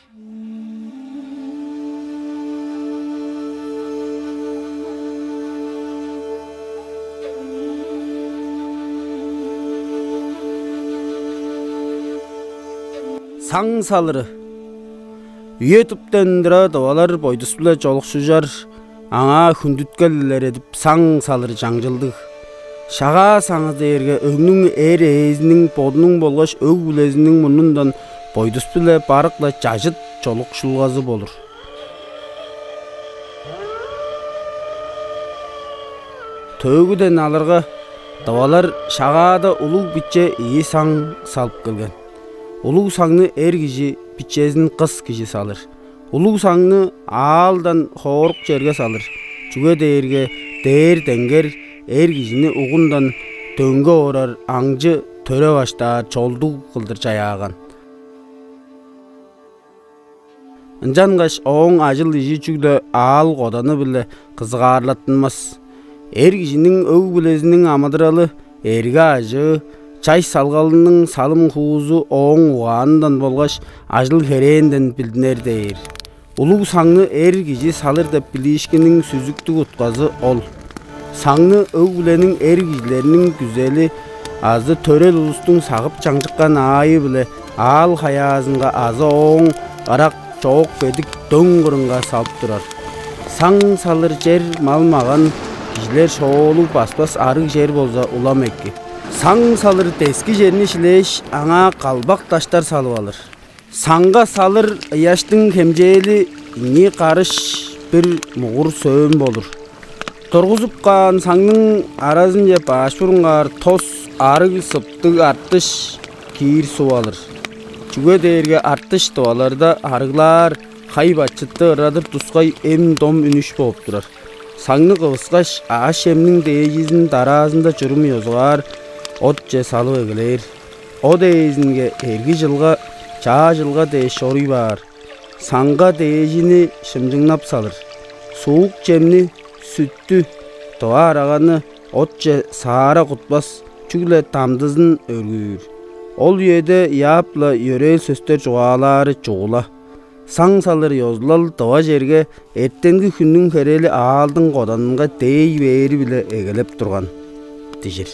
Saң salыры. Үйе түптендіра давалар бойдысылы жолықшужар, аңа хүндіткелілер едіп саң салыры жаңжылдық. Шаға саңы дейірге өңнің әр әйізінің бодының болғаш өг білезінің мұнындан бойдысылы барықла жажыт жолықшылғазы болыр. Төгіден алырға давалар шағада ұлық бітче ие саң салып келген. Улуг саңны әр кижи бичезин қыс кижи салыр. Улуг саңны алдан хорық жерге салыр. Чуге дейірге дейір денгер әр кижини уғындан төнгө орар аңжы төре баштар чолдуг қылдыр жаяған. Инжангаш оң ажыл ижи чүгді ал қоданы білі қызғарлаттынмас. Әр кижinin өг білезінің амадыралы әрге ажы, чай салғалының салым хуузу оң уғандан болғаш ажыл херенден білдінер дейір. Улуг саңны әр кижи салыр деп білишкінің сүзіктік ұтқазы ол. Саңны өг біленің әр кижілерінің күзелі азы төрел ұлыстың сағып жаңжыққан айы біле ал хаязынға азы оң арақ чоқ бедік дөң қырынға салып тұрар. Саң салыр жер малмаған кижілер шоолу баспас арық жер болса улам екке. Саң салыр тески жерini шилеш аңа қалбақ таштар салып алыр. Саңға салыр яштың хемжейлі не қарыш бір мұғыр сөйім болыр. Тұрғызып қан саңның аразын жеп ашпұрынғар тос арық сыптық арттыш кейір су алыр. Чүге дейірге арттыш туаларда арғылар қай бачытты ырадыр тұсқай ем дом үнүш болып тұрар. Саңны қывысқаш аш емнің дейгізін даразында жүрім езғар от же салып егілер. О дейізінге әргі жылға, жа жылға дейш орый бар. Саңға дейжіні шымжыңнап салыр. Суық жемні, сүтті, тоа арағаны от же саара құтпас, чүгілі тамдызын өргүйір. Ол үйеде япла ерел сөстер жуалары жуыла. Саң салыр йозлал тоа жерге әттенгі күннің керелі алдың қоданынға дей бейірі біле егелеп тұрған. Дежір.